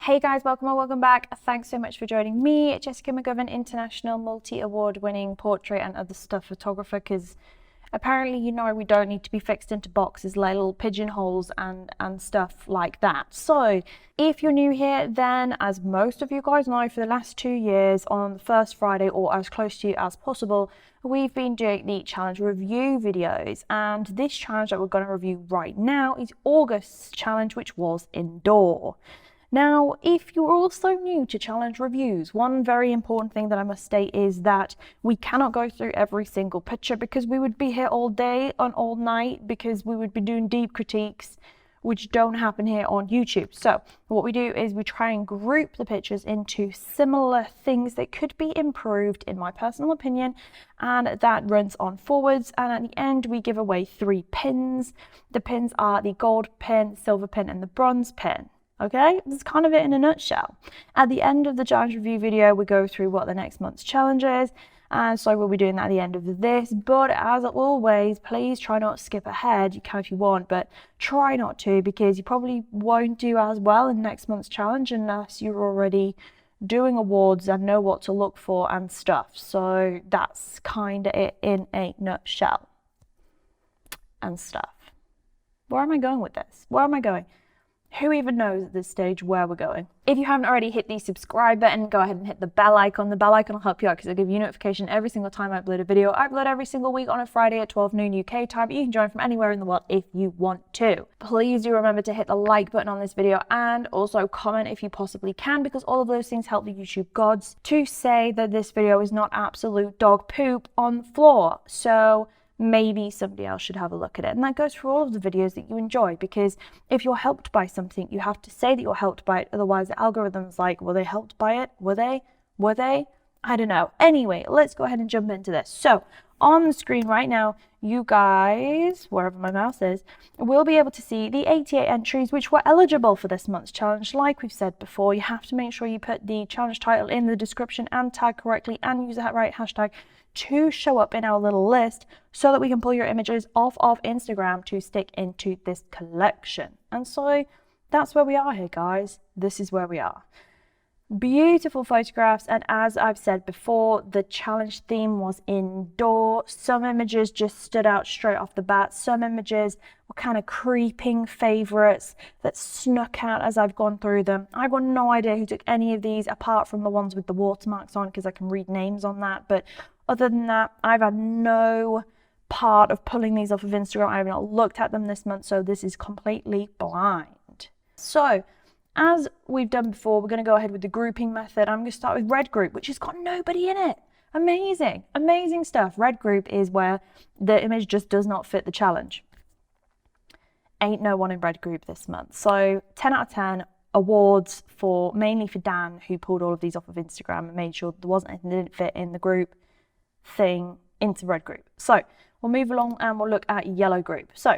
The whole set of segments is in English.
Hey guys, welcome or welcome back. Thanks so much for joining me, Jessica McGovern, international multi-award winning portrait and other stuff photographer, because apparently we don't need to be fixed into boxes like little pigeonholes and stuff like that. So if you're new here, then as most of you guys know, for the last 2 years on the first Friday or as close to you as possible, we've been doing the challenge review videos, and this challenge that we're going to review right now is August's challenge, which was indoor. Now, if you're also new to challenge reviews, one very important thing that I must state is that we cannot go through every single picture, because we would be here all day and all night, because we would be doing deep critiques, which don't happen here on YouTube. So what we do is we try and group the pictures into similar things that could be improved, in my personal opinion, and that runs on forwards. And at the end, we give away 3 pins. The pins are the gold pin, silver pin, and the bronze pin. Okay, that's kind of it in a nutshell. At the end of the challenge review video, we go through what the next month's challenge is, and so we'll be doing that at the end of this. But as always, please try not to skip ahead. You can if you want, but try not to, because you probably won't do as well in next month's challenge unless you're already doing awards and know what to look for and stuff. So that's kind of it in a nutshell and stuff. Where am I going with this? Where am I going? Who even knows at this stage where we're going? If you haven't already hit the subscribe button, go ahead and hit the bell icon. The bell icon will help you out because it'll give you notification every single time I upload a video. I upload every single week on a Friday at 12 noon UK time. You can join from anywhere in the world if you want to. Please do remember to hit the like button on this video, and also comment if you possibly can, because all of those things help the YouTube gods to say that this video is not absolute dog poop on the floor. So maybe somebody else should have a look at it. And that goes for all of the videos that you enjoy, because if you're helped by something, you have to say that you're helped by it. Otherwise, the algorithm's like, were they helped by it? Were they? I don't know. Anyway, let's go ahead and jump into this. So on the screen right now, you guys, wherever my mouse is, will be able to see the 88 entries which were eligible for this month's challenge. Like we've said before, you have to make sure you put the challenge title in the description and tag correctly and use that right hashtag to show up in our little list, so that we can pull your images off of Instagram to stick into this collection. And so that's where we are here, guys. This is where we are. Beautiful photographs, and as I've said before, the challenge theme was indoor. Some images just stood out straight off the bat. Some images were kind of creeping favorites that snuck out as I've gone through them. I've got no idea who took any of these apart from the ones with the watermarks on, because I can read names on that. But other than that, I've had no part of pulling these off of Instagram. I have not looked at them this month, so this is completely blind. So as we've done before, we're going to go ahead with the grouping method. I'm going to start with red group, which has got nobody in it. Amazing stuff. Red group is where the image just does not fit the challenge. Ain't no one in red group this month. So 10 out of 10 awards for mainly for Dan, who pulled all of these off of Instagram and made sure there wasn't anything that didn't fit in the group thing into red group. So we'll move along and we'll look at yellow group. So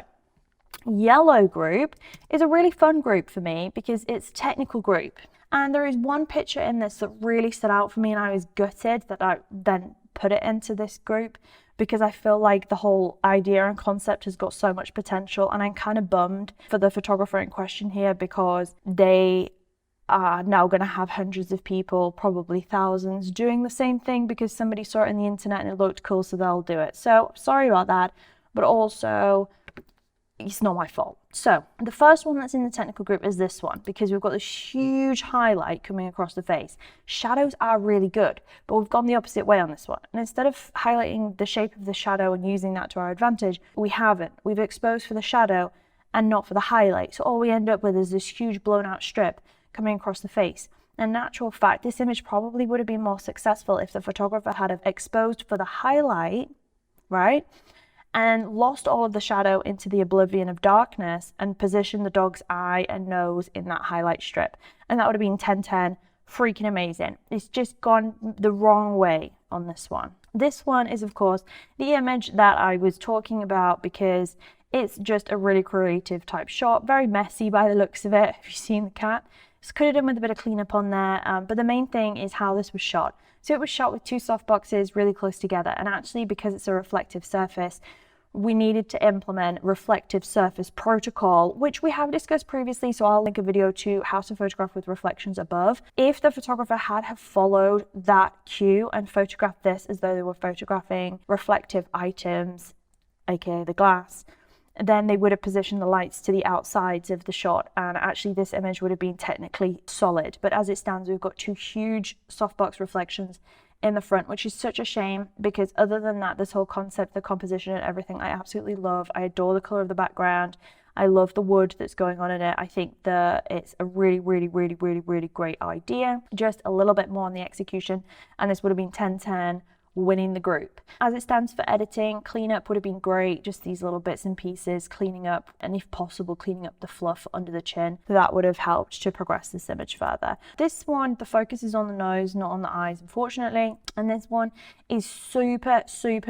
yellow group is a really fun group for me because it's a technical group, and there is one picture in this that really stood out for me, and I was gutted that I then put it into this group, because I feel like the whole idea and concept has got so much potential, and I'm kind of bummed for the photographer in question here, because they are now going to have hundreds of people, probably thousands, doing the same thing because somebody saw it on the internet and it looked cool, so they'll do it. So sorry about that, but also it's not my fault. So the first one that's in the technical group is this one, because we've got this huge highlight coming across the face. Shadows are really good, but we've gone the opposite way on this one. And instead of highlighting the shape of the shadow and using that to our advantage, we haven't. We've exposed for the shadow and not for the highlight. So all we end up with is this huge blown out strip coming across the face. In actual fact, this image probably would have been more successful if the photographer had have exposed for the highlight, right, and lost all of the shadow into the oblivion of darkness and positioned the dog's eye and nose in that highlight strip. And that would have been 10/10, freaking amazing. It's just gone the wrong way on this one. This one is, of course, the image that I was talking about, because it's just a really creative type shot, very messy by the looks of it. Have you seen the cat? Just could have done with a bit of cleanup on there, but the main thing is how this was shot. So it was shot with 2 soft boxes really close together, and actually, because it's a reflective surface, we needed to implement reflective surface protocol, which we have discussed previously, so I'll link a video to how to photograph with reflections above. If the photographer had have followed that cue and photographed this as though they were photographing reflective items, aka the glass, then they would have positioned the lights to the outsides of the shot, and actually this image would have been technically solid. But as it stands, we've got two huge softbox reflections in the front, which is such a shame, because other than that, this whole concept, the composition and everything, I absolutely love. I adore the color of the background. I love the wood that's going on in it. I think that it's a really great idea. Just a little bit more on the execution, and this would have been 10-10, winning the group. As it stands for editing, cleanup would have been great, just these little bits and pieces, cleaning up, and if possible, cleaning up the fluff under the chin. That would have helped to progress this image further. This one, the focus is on the nose, not on the eyes, unfortunately, and this one is super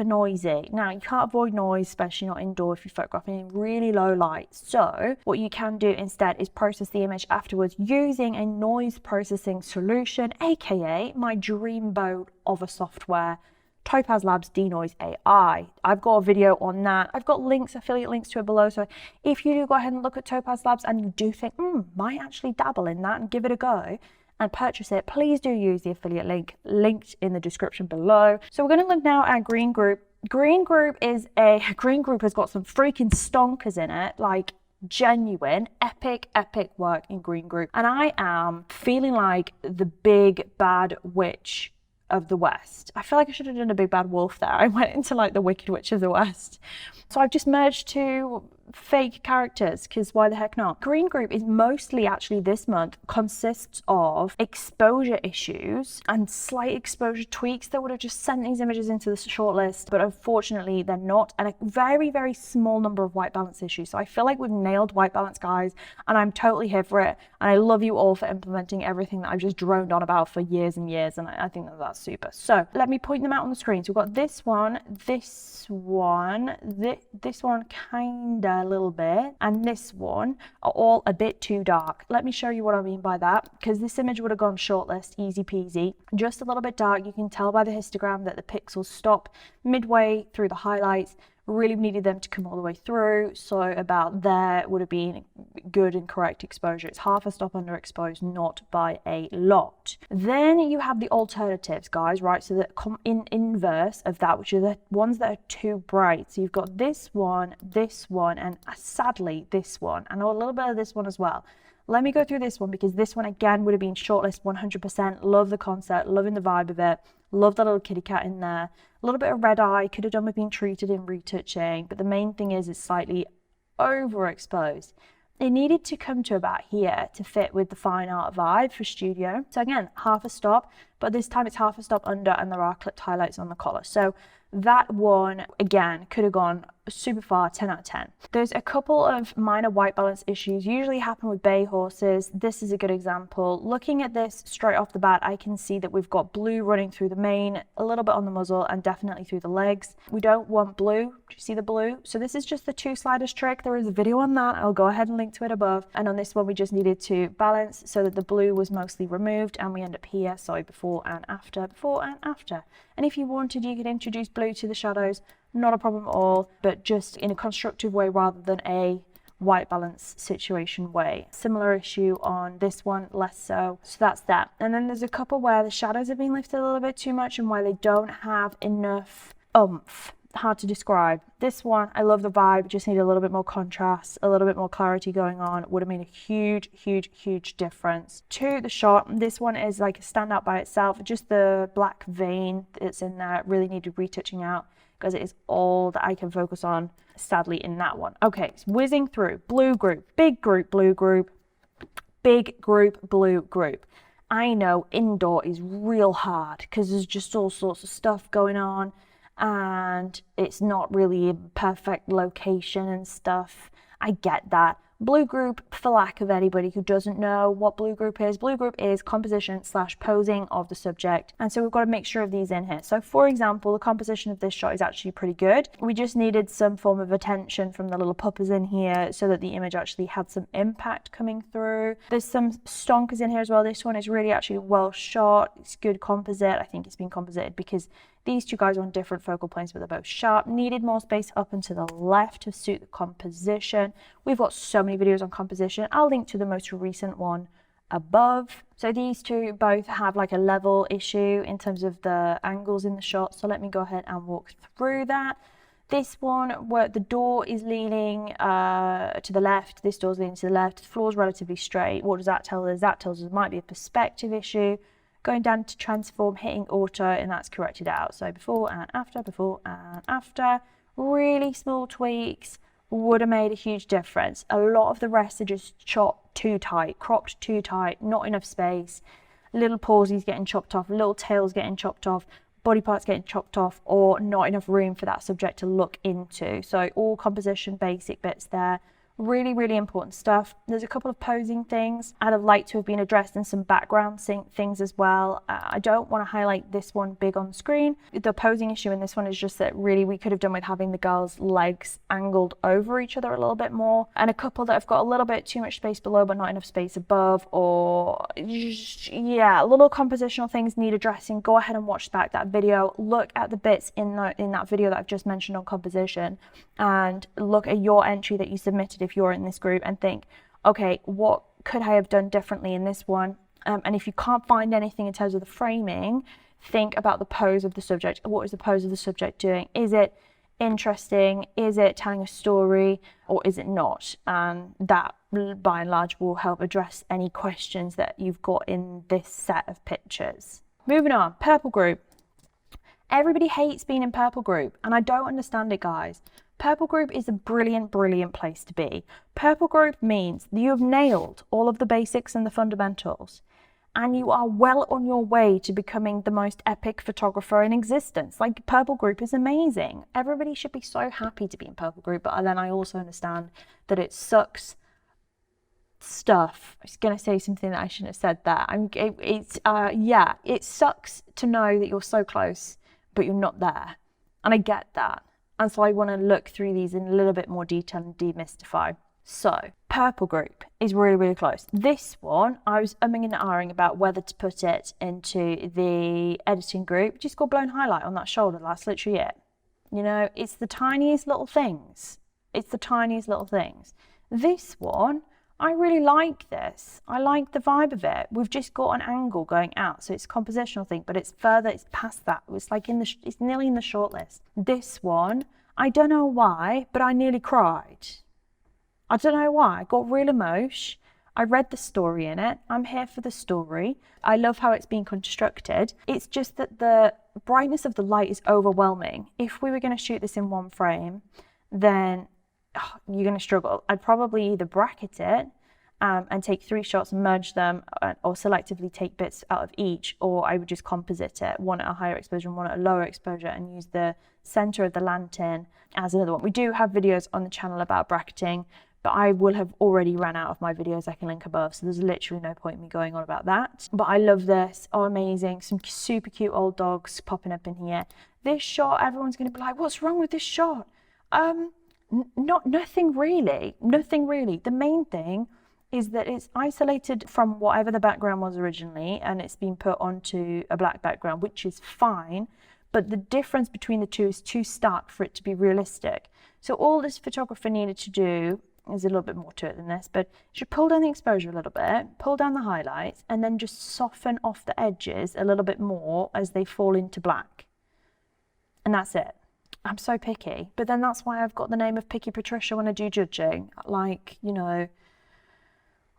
noisy. Now, you can't avoid noise, especially not indoor if you're photographing in really low light. So what you can do instead is process the image afterwards using a noise processing solution, aka my dreamboat of a software, Topaz Labs Denoise AI. I've got a video on that. I've got links, affiliate links to it below. So if you do go ahead and look at Topaz Labs and you do think, might actually dabble in that and give it a go and purchase it, please do use the affiliate link linked in the description below. So we're going to look now at Green Group. Green Group has got some freaking stonkers in it, like genuine epic work in Green Group. And I am feeling like the big bad witch of the West. I feel like I should have done a big bad wolf there. I went into like the Wicked Witch of the West. So I've just merged two fake characters, because why the heck not? Green Group is mostly, actually this month, consists of exposure issues and slight exposure tweaks that would have just sent these images into the shortlist, but unfortunately they're not, and a very small number of white balance issues. So I feel like we've nailed white balance, guys, and I'm totally here for it, and I love you all for implementing everything that I've just droned on about for years and years, and I think that that's super. So let me point them out on the screen. So we've got this one kinda a little bit, and this one are all a bit too dark. Let me show you what I mean by that, because this image would have gone shortlist easy peasy. Just a little bit dark. You can tell by the histogram that the pixels stop midway through the highlights. Really needed them to come all the way through, so about there would have been good and correct exposure. It's half a stop underexposed, not by a lot. Then you have the alternatives, guys, right? So that come in inverse of that, which are the ones that are too bright. So you've got this one, and sadly this one, and a little bit of this one as well. Let me go through this one, because this one again would have been shortlist 100%. Love the concept, loving the vibe of it. Love that little kitty cat in there. A little bit of red eye, could have done with being treated in retouching, but the main thing is it's slightly overexposed. It needed to come to about here to fit with the fine art vibe for studio. So again, half a stop, but this time it's half a stop under, and there are clipped highlights on the collar. So that one, again, could have gone super far, 10 out of 10. There's a couple of minor white balance issues, usually happen with bay horses. This is a good example. Looking at this straight off the bat, I can see that we've got blue running through the mane, a little bit on the muzzle, and definitely through the legs. We don't want blue. Do you see the blue? So this is just the two sliders trick. There is a video on that. I'll go ahead and link to it above. And on this one, we just needed to balance so that the blue was mostly removed, and we end up here, so before and after. And if you wanted, you could introduce blue to the shadows, not a problem at all, but just in a constructive way rather than a white balance situation way. Similar issue on this one, less so. So that's that. And then there's a couple where the shadows have been lifted a little bit too much and where they don't have enough oomph. Hard to describe. This one, I love the vibe, just need a little bit more contrast, a little bit more clarity going on. Would have made a huge difference to the shot. This one is like a standout by itself. Just the black vein that's in there really needed retouching out, because it is all that I can focus on, sadly, in that one. Okay, so whizzing through. Blue group, big group, blue group, big group, blue group. I know indoor is real hard because there's just all sorts of stuff going on, and it's not really a perfect location and stuff. I get that. Blue group, for lack of anybody who doesn't know what blue group is composition / posing of the subject. And so we've got to make sure of these in here. So for example, the composition of this shot is actually pretty good. We just needed some form of attention from the little puppers in here so that the image actually had some impact coming through. There's some stonkers in here as well. This one is really actually well shot. It's good composite. I think it's been composited because These two guys are on different focal points, but they're both sharp. Needed more space up and to the left to suit the composition. We've got so many videos on composition. I'll link to the most recent one above. So these two both have like a level issue in terms of the angles in the shot. So let me go ahead and walk through that. This one, where the door is leaning to the left, this door's leaning to the left, the floor's relatively straight. What does that tell us? That tells us it might be a perspective issue. Going down to transform, hitting auto, and that's corrected out. So before and after. Really small tweaks would have made a huge difference. A lot of the rest are just chopped too tight, cropped too tight, not enough space. Little pawsies getting chopped off, little tails getting chopped off, body parts getting chopped off, or not enough room for that subject to look into. So all composition basic bits there. Really, really important stuff. There's a couple of posing things I'd have liked to have been addressed, and some background things as well. I don't want to highlight this one big on screen. The posing issue in this one is just that really we could have done with having the girls' legs angled over each other a little bit more, and a couple that have got a little bit too much space below but not enough space above, or yeah, little compositional things need addressing. Go ahead and watch back that video. Look at the bits in that video that I've just mentioned on composition, and look at your entry that you submitted if you're in this group, and think, okay, what could I have done differently in this one? And if you can't find anything in terms of the framing, think about the pose of the subject. What is the pose of the subject doing? Is it interesting? Is it telling a story, or is it not? And that by and large will help address any questions that you've got in this set of pictures. Moving on, purple group. Everybody hates being in purple group, and I don't understand it, guys. Purple group is a brilliant, brilliant place to be. Purple group means you have nailed all of the basics and the fundamentals, and you are well on your way to becoming the most epic photographer in existence. Like, purple group is amazing. Everybody should be so happy to be in purple group, but then I also understand that it sucks stuff. I was going to say something that I shouldn't have said there. Yeah, it sucks to know that you're so close, but you're not there. And I get that. And so I want to look through these in a little bit more detail and demystify. So, purple group is really, really close. This one, I was umming and ahhing about whether to put it into the editing group. Just got blown highlight on that shoulder, that's literally it. You know, it's the tiniest little things. It's the tiniest little things. This one, I really like this. I like the vibe of it. We've just got an angle going out, so it's a compositional thing, but it's further, it's past that. It's like it's nearly in the shortlist. This one, I don't know why, but I nearly cried. I don't know why. I got real emotion. I read the story in it. I'm here for the story. I love how it's being constructed. It's just that the brightness of the light is overwhelming. If we were going to shoot this in one frame, then you're going to struggle. I'd probably either bracket it and take 3 shots and merge them, or selectively take bits out of each, or I would just composite it, one at a higher exposure and one at a lower exposure, and use the center of the lantern as another one. We do have videos on the channel about bracketing, but I will have already ran out of my videos I can link above, so there's literally no point in me going on about that. But I love this. Oh, amazing. Some super cute old dogs popping up in here. This shot, everyone's going to be like, what's wrong with this shot? Nothing really. The main thing is that it's isolated from whatever the background was originally, and it's been put onto a black background, which is fine, but the difference between the two is too stark for it to be realistic. So all this photographer needed to do, there's a little bit more to it than this, but you should pull down the exposure a little bit, pull down the highlights, and then just soften off the edges a little bit more as they fall into black. And that's it. I'm so picky, but then that's why I've got the name of Picky Patricia when I do judging. Like, you know,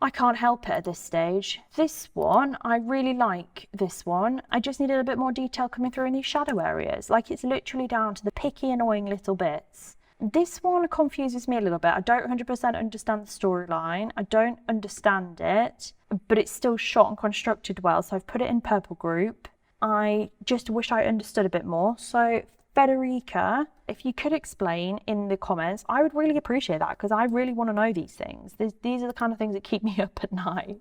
I can't help it at this stage. This one, I really like this one. I just needed a bit more detail coming through in these shadow areas. Like, it's literally down to the picky, annoying little bits. This one confuses me a little bit. I don't 100% understand the storyline. I don't understand it, but it's still shot and constructed well, so I've put it in purple group. I just wish I understood a bit more. So Federica, if you could explain in the comments, I would really appreciate that, because I really want to know these things. These are the kind of things that keep me up at night.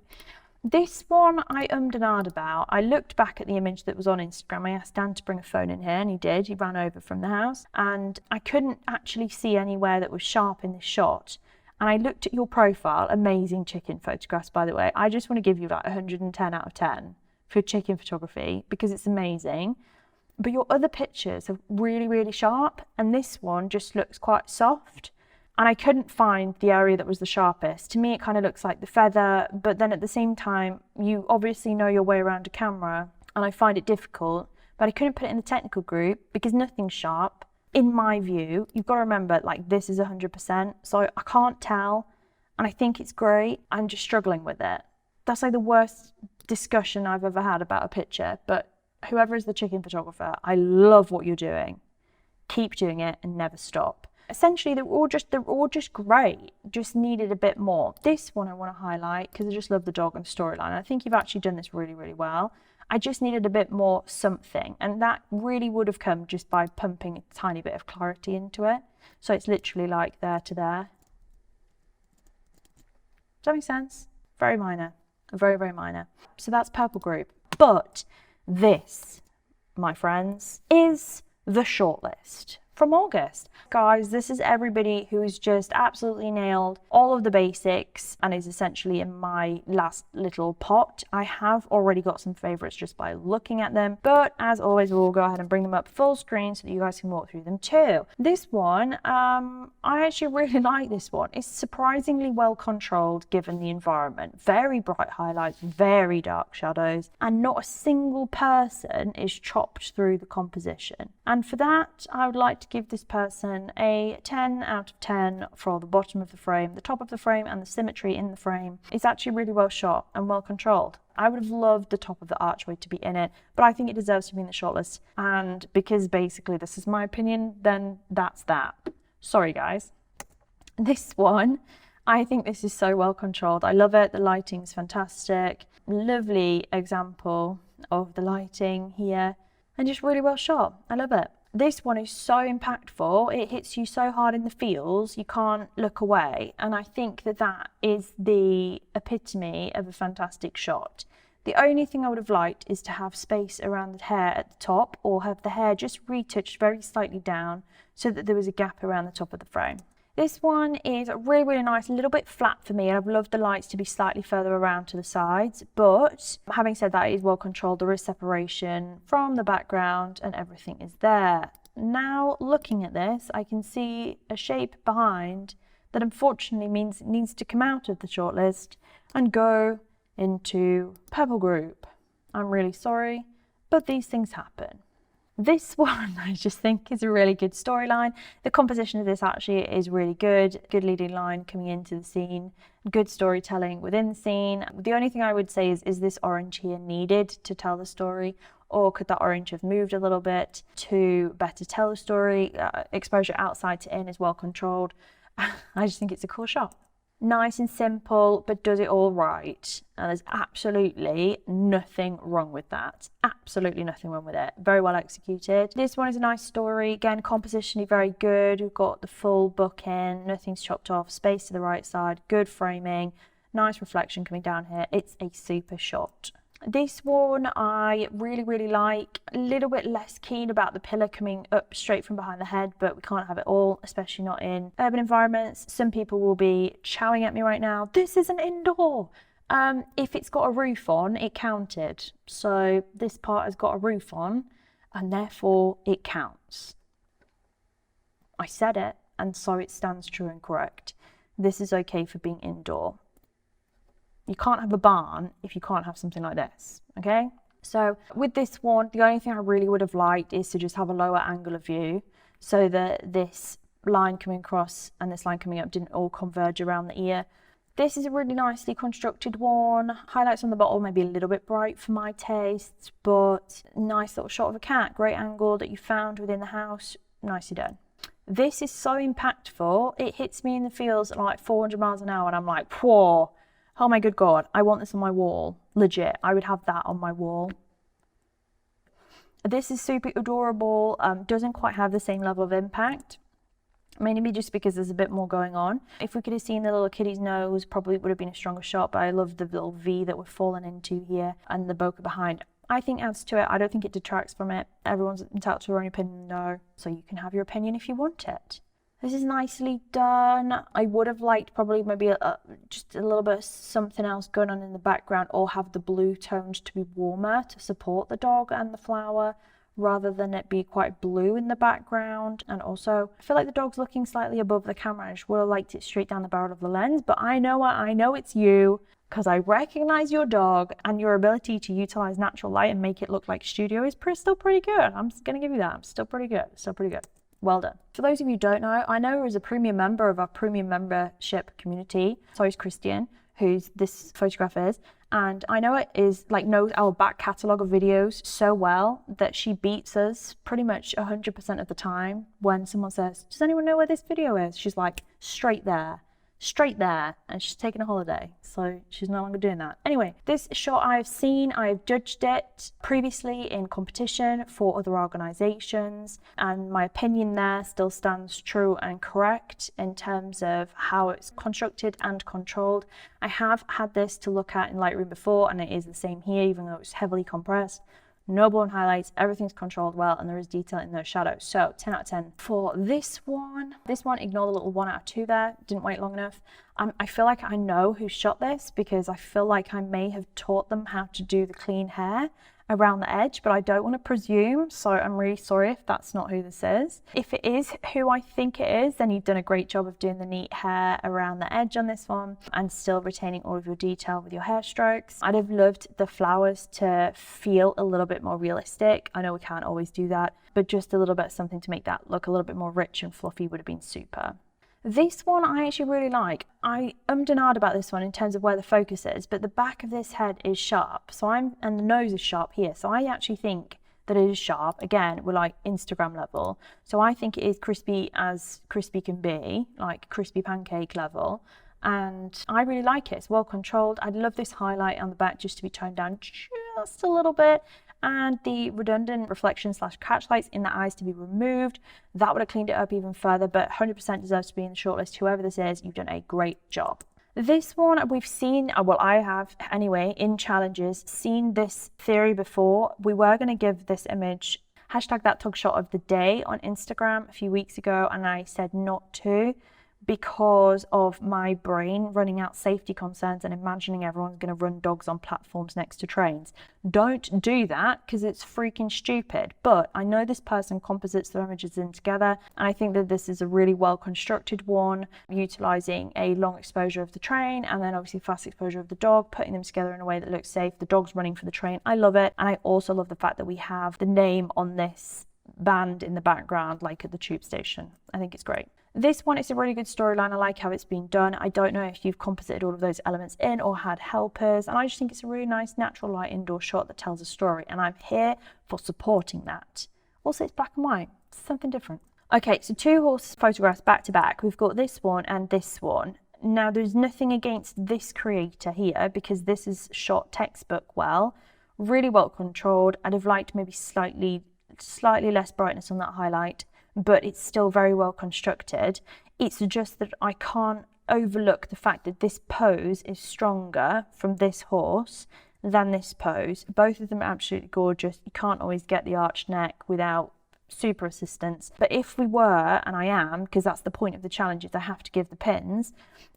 This one I ummed and ahed about. I looked back at the image that was on Instagram. I asked Dan to bring a phone in here, and he did. He ran over from the house, and I couldn't actually see anywhere that was sharp in this shot. And I looked at your profile. Amazing chicken photographs, by the way. I just want to give you like 110 out of 10 for chicken photography, because it's amazing. but your other pictures are really, really sharp, and this one just looks quite soft. And I couldn't find the area that was the sharpest. To me, it kind of looks like the feather, but then at the same time, you obviously know your way around a camera, and I find it difficult, but I couldn't put it in the technical group because nothing's sharp. In my view, you've got to remember, like, this is 100%, so I can't tell, and I think it's great. I'm just struggling with it. That's like the worst discussion I've ever had about a picture, but whoever is the chicken photographer, I love what you're doing. Keep doing it and never stop. Essentially, they're all just great, just needed a bit more. This one I want to highlight because I just love the dog and storyline. I think you've actually done this really, really well. I just needed a bit more something, and that really would have come just by pumping a tiny bit of clarity into it. So it's literally like there to there. Does that make sense? Very minor, very, very minor. So that's purple group. But this, my friends, is the shortlist from August. Guys, this is everybody who's just absolutely nailed all of the basics and is essentially in my last little pot. I have already got some favorites just by looking at them, but as always, we'll go ahead and bring them up full screen so that you guys can walk through them too. This one, I actually really like this one. It's surprisingly well controlled given the environment. Very bright highlights, very dark shadows, and not a single person is chopped through the composition. And for that, I would like to give this person a 10 out of 10 for the bottom of the frame, the top of the frame, and the symmetry in the frame. It's actually really well shot and well controlled. I would have loved the top of the archway to be in it, but I think it deserves to be in the shortlist. And because basically this is my opinion, then that's that. Sorry guys. This one, I think this is so well controlled. I love it. The lighting's fantastic. Lovely example of the lighting here, and just really well shot. I love it. This one is so impactful. It hits you so hard in the feels, you can't look away. And I think that that is the epitome of a fantastic shot. The only thing I would have liked is to have space around the hair at the top, or have the hair just retouched very slightly down so that there was a gap around the top of the frame. This one is really, really nice, a little bit flat for me, and I've loved the lights to be slightly further around to the sides, but having said that, it is well controlled. There is separation from the background and everything is there. Now, looking at this, I can see a shape behind that unfortunately means it needs to come out of the shortlist and go into purple group. I'm really sorry, but these things happen. This one I just think is a really good storyline. The composition of this actually is really good. Good leading line coming into the scene, good storytelling within the scene. The only thing I would say is this orange here needed to tell the story, or could that orange have moved a little bit to better tell the story? Exposure outside to in is well controlled. I just think it's a cool shot. Nice and simple, but does it all right. And there's absolutely nothing wrong with that. Absolutely nothing wrong with it. Very well executed. This one is a nice story. Again, compositionally very good. We've got the full book in, nothing's chopped off, space to the right side, good framing, nice reflection coming down here. It's a super shot. This one I really, really like. A little bit less keen about the pillar coming up straight from behind the head, but we can't have it all, especially not in urban environments. Some people will be chowing at me right now. This isn't indoor. If it's got a roof on, it counted. So this part has got a roof on, and therefore it counts. I said it, and so it stands true and correct. This is okay for being indoor. You can't have a barn if you can't have something like this, okay? So with this one, the only thing I really would have liked is to just have a lower angle of view so that this line coming across and this line coming up didn't all converge around the ear. This is a really nicely constructed one. Highlights on the bottom, maybe a little bit bright for my tastes, but nice little shot of a cat. Great angle that you found within the house. Nicely done. This is so impactful. It hits me in the feels at like 400 miles an hour and I'm like, whoa. Oh my good God, I want this on my wall. Legit, I would have that on my wall. This is super adorable, doesn't quite have the same level of impact. Mainly just because there's a bit more going on. If we could have seen the little kitty's nose, probably would have been a stronger shot, but I love the little V that we're falling into here and the bokeh behind. I think adds to it. I don't think it detracts from it. Everyone's entitled to their own opinion though, so you can have your opinion if you want it. This is nicely done. I would have liked probably maybe just a little bit of something else going on in the background, or have the blue tones to be warmer to support the dog and the flower, rather than it be quite blue in the background. And also I feel like the dog's looking slightly above the camera. I just would have liked it straight down the barrel of the lens, but I know it's you, because I recognize your dog, and your ability to utilize natural light and make it look like studio is still pretty good. I'm just gonna give you that. I'm still pretty good. Well done. For those of you who don't know, I know her as a premium member of our premium membership community. So is Christian, who's this photograph is. And I know it is like knows our back catalogue of videos so well that she beats us pretty much 100% of the time. When someone says, does anyone know where this video is? She's like, straight there, and she's taking a holiday, so she's no longer doing that. Anyway, this shot I've judged it previously in competition for other organizations, and my opinion there still stands true and correct in terms of how it's constructed and controlled. I have had this to look at in Lightroom before, and it is the same here, even though it's heavily compressed. No blurring highlights, everything's controlled well, and there is detail in those shadows. So 10 out of 10 for this one. This one, ignore the little 1 out of 2 there, didn't wait long enough. I feel like I know who shot this, because I feel like I may have taught them how to do the clean hair around the edge, but I don't want to presume, so I'm really sorry if that's not who this is. If it is who I think it is, then you've done a great job of doing the neat hair around the edge on this one and still retaining all of your detail with your hair strokes. I'd have loved the flowers to feel a little bit more realistic. I know we can't always do that, but just a little bit of something to make that look a little bit more rich and fluffy would have been super. This one I actually really like. I ummed and ahed about this one in terms of where the focus is, but the back of this head is sharp, and the nose is sharp here. So I actually think that it is sharp. Again, we're like Instagram level. So I think it is crispy as crispy can be, like crispy pancake level. And I really like it. It's well controlled. I'd love this highlight on the back just to be toned down just a little bit, and the redundant reflection / catch lights in the eyes to be removed. That would have cleaned it up even further, but 100% deserves to be in the shortlist. Whoever this is, you've done a great job. This one we've seen, well, I have anyway, in challenges, seen this theory before. We were going to give this image #thattugshot of the day on Instagram a few weeks ago, and I said not to, because of my brain running out safety concerns and imagining everyone's going to run dogs on platforms next to trains. Don't do that, because it's freaking stupid. But I know this person composites their images in together, and I think that this is a really well constructed one, utilizing a long exposure of the train and then obviously fast exposure of the dog, putting them together in a way that looks safe. The dog's running for the train. I love it. And I also love the fact that we have the name on this band in the background, like at the tube station. I think it's great. This one is a really good storyline. I like how it's been done. I don't know if you've composited all of those elements in or had helpers, and I just think it's a really nice natural light indoor shot that tells a story, and I'm here for supporting that. Also, it's black and white, something different. Okay, so 2 horse photographs back to back. We've got this one and this one. Now, there's nothing against this creator here, because this is shot textbook well, really well controlled. I'd have liked maybe slightly less brightness on that highlight, but it's still very well constructed. It's just that I can't overlook the fact that this pose is stronger from this horse than this pose. Both of them are absolutely gorgeous. You can't always get the arched neck without super assistance. But if we were, and I am, because that's the point of the challenge, is I have to give the pins,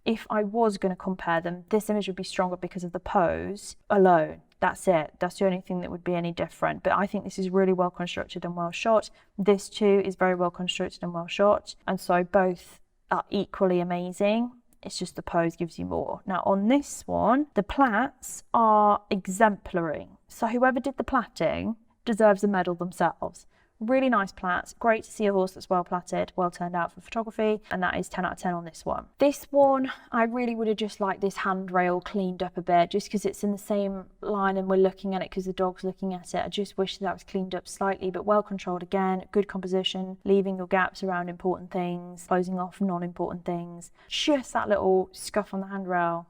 if I was going to compare them, this image would be stronger because of the pose alone. That's it. That's the only thing that would be any different. But I think this is really well constructed and well shot. This too is very well constructed and well shot. And so both are equally amazing. It's just the pose gives you more. Now on this one, the plaits are exemplary. So whoever did the plaiting deserves a medal themselves. Really nice plaits. Great to see a horse that's well plaited, well turned out for photography, and that is 10 out of 10 on this one. This one, I really would have just liked this handrail cleaned up a bit, just because it's in the same line and we're looking at it because the dog's looking at it. I just wish that was cleaned up slightly, but well controlled again, good composition, leaving your gaps around important things, closing off non-important things. Just that little scuff on the handrail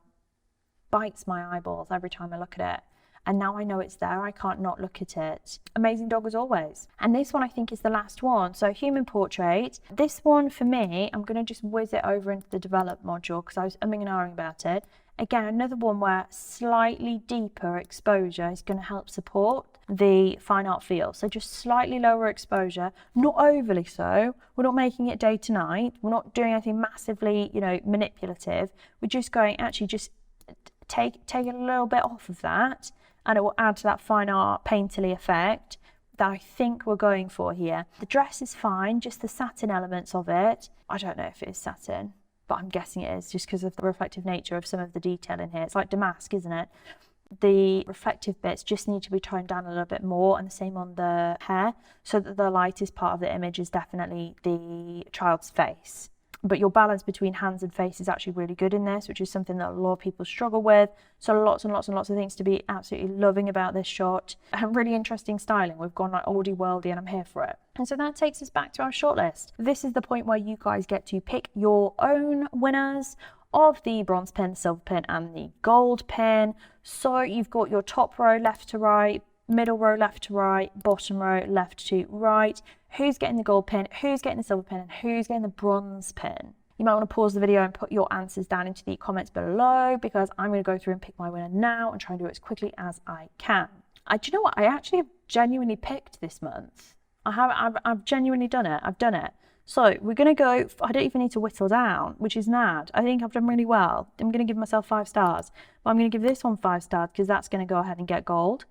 bites my eyeballs every time I look at it. And now I know it's there, I can't not look at it. Amazing dog as always. And this one I think is the last one. So human portrait. This one for me, I'm gonna just whiz it over into the develop module because I was umming and ahhing about it. Again, another one where slightly deeper exposure is gonna help support the fine art feel. So just slightly lower exposure, not overly so. We're not making it day to night. We're not doing anything massively, manipulative. We're just going, actually just take a little bit off of that, and it will add to that fine art painterly effect. that I think we're going for here. The dress is fine, just the satin elements of it. I don't know if it is satin, but I'm guessing it is just because of the reflective nature of some of the detail in here. It's like damask, isn't it? The reflective bits just need to be toned down a little bit more, and the same on the hair, so that the lightest part of the image is definitely the child's face. But your balance between hands and face is actually really good in this, which is something that a lot of people struggle with. So lots and lots and lots of things to be absolutely loving about this shot. And really interesting styling. We've gone like oldie worldy, and I'm here for it. And so that takes us back to our shortlist. This is the point where you guys get to pick your own winners of the bronze pin, silver pin, and the gold pin. So you've got your top row left to right, middle row left to right, bottom row left to right. Who's getting the gold pin, who's getting the silver pin, and who's getting the bronze pin? You might want to pause the video and put your answers down into the comments below, because I'm going to go through and pick my winner now and try and do it as quickly as I can. Do you know what? I actually have genuinely picked this month. I've genuinely done it. I've done it. So we're going to go, I don't even need to whittle down, which is mad. I think I've done really well. I'm going to give myself 5 stars. But I'm going to give this one 5 stars because that's going to go ahead and get gold.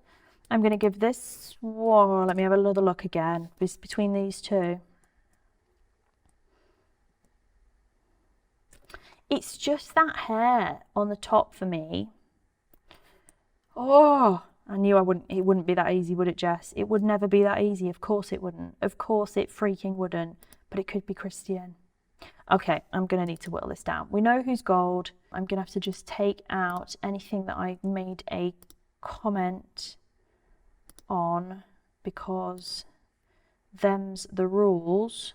I'm going to give this, whoa, let me have another look again. It's between these two. It's just that hair on the top for me. Oh, I knew it wouldn't be that easy, would it, Jess? It would never be that easy. Of course it wouldn't. Of course it freaking wouldn't. But it could be Christian. Okay, I'm going to need to whittle this down. We know who's gold. I'm going to have to just take out anything that I made a comment on, because them's the rules.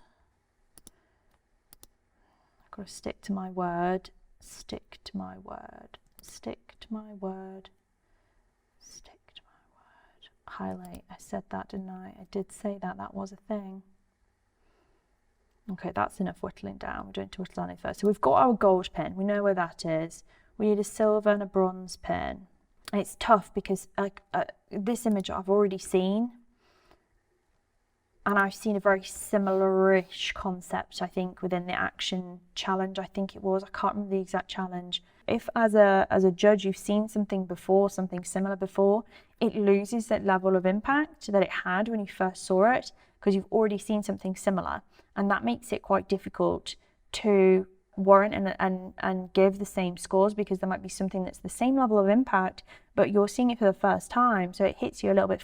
I've got to stick to my word, stick to my word, stick to my word, stick to my word. Highlight, I said that, didn't I? I did say that, that was a thing. Okay, that's enough whittling down. We're doing to whittle down it first. So we've got our gold pin, we know where that is. We need a silver and a bronze pin. And it's tough because this image I've already seen, and I've seen a very similar-ish concept, I think, within the action challenge, I think it was. I can't remember the exact challenge. If as a judge you've seen something before, something similar before, it loses that level of impact that it had when you first saw it, because you've already seen something similar, and that makes it quite difficult to warrant and give the same scores, because there might be something that's the same level of impact, but you're seeing it for the first time, so it hits you a little bit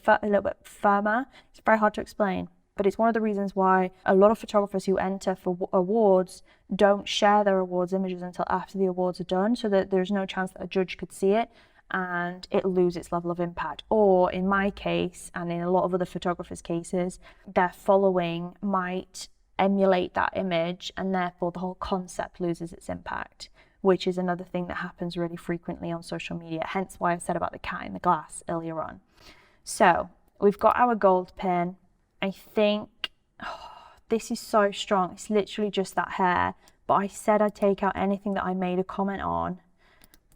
firmer. It's very hard to explain, but it's one of the reasons why a lot of photographers who enter for awards don't share their awards images until after the awards are done, so that there's no chance that a judge could see it and it lose its level of impact. Or in my case, and in a lot of other photographers' cases, their following might emulate that image, and therefore the whole concept loses its impact, which is another thing that happens really frequently on social media, hence why I said about the cat in the glass earlier on. So we've got our gold pin. I think this is so strong. It's literally just that hair, but I said I'd take out anything that I made a comment on,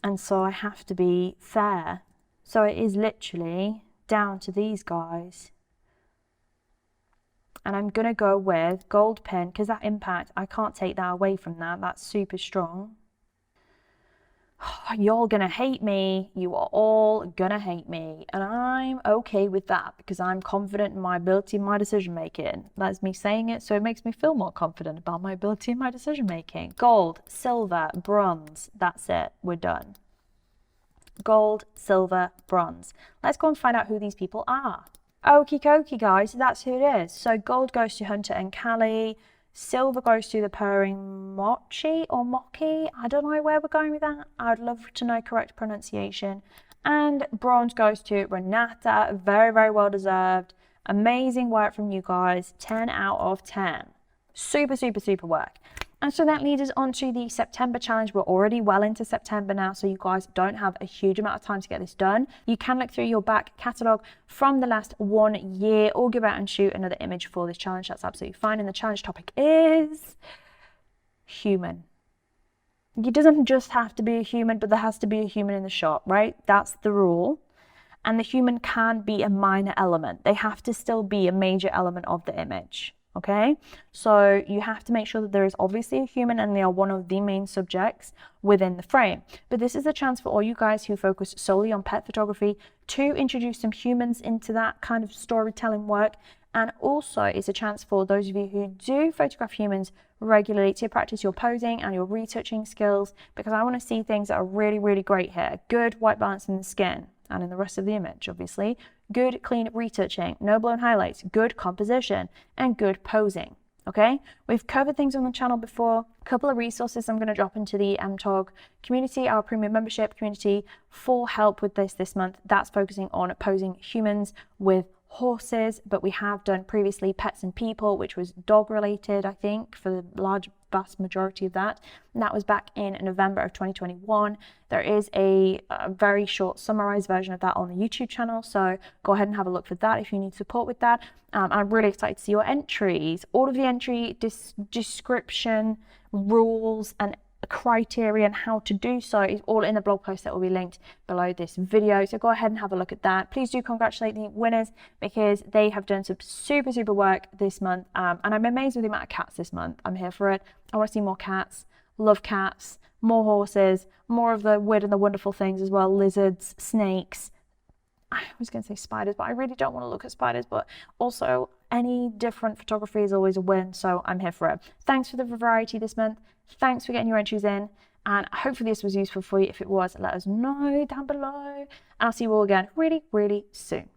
and so I have to be fair. So it is literally down to these guys. And I'm going to go with gold pin, because that impact, I can't take that away from that. That's super strong. You're going to hate me. You are all going to hate me. And I'm okay with that, because I'm confident in my ability and my decision making. That's me saying it, so it makes me feel more confident about my ability and my decision making. Gold, silver, bronze. That's it. We're done. Gold, silver, bronze. Let's go and find out who these people are. Okie dokie, guys, that's who it is. So gold goes to Hunter and Callie, silver goes to the purring Mochi or Mochi. I don't know where we're going with that. I'd love to know correct pronunciation. And bronze goes to Renata. Very, very well deserved. Amazing work from you guys. 10 out of 10. Super, super, super work. And so that leads us on to the September challenge. We're already well into September now, so you guys don't have a huge amount of time to get this done. You can look through your back catalogue from the last 1 year, or go out and shoot another image for this challenge. That's absolutely fine. And the challenge topic is human. It doesn't just have to be a human, but there has to be a human in the shot, right? That's the rule. And the human can be a minor element. They have to still be a major element of the image. Okay, so you have to make sure that there is obviously a human and they are one of the main subjects within the frame. But this is a chance for all you guys who focus solely on pet photography to introduce some humans into that kind of storytelling work. And also it's a chance for those of you who do photograph humans regularly to practice your posing and your retouching skills, because I want to see things that are really, really great here. Good white balance in the skin and in the rest of the image, obviously. Good clean retouching, no blown highlights, good composition, and good posing. Okay, we've covered things on the channel before. A couple of resources I'm going to drop into the MTOG community, our premium membership community, for help with this month. That's focusing on posing humans with horses, but we have done previously pets and people, which was dog related, I think, for the vast majority of that. And that was back in November of 2021. There is a very short summarized version of that on the YouTube channel, so go ahead and have a look for that if you need support with that. I'm really excited to see your entries. All of the entry description, rules, and criteria and how to do so is all in the blog post that will be linked below this video, so go ahead and have a look at that. Please do congratulate the winners because they have done some super work this month, and I'm amazed with the amount of cats this month. I'm here for it. I want to see more cats, love cats, more horses, more of the weird and the wonderful things as well, lizards, snakes. I was going to say spiders, but I really don't want to look at spiders, but also any different photography is always a win, so I'm here for it. Thanks for the variety this month. Thanks for getting your entries in, and hopefully this was useful for you. If it was, let us know down below, and I'll see you all again really soon.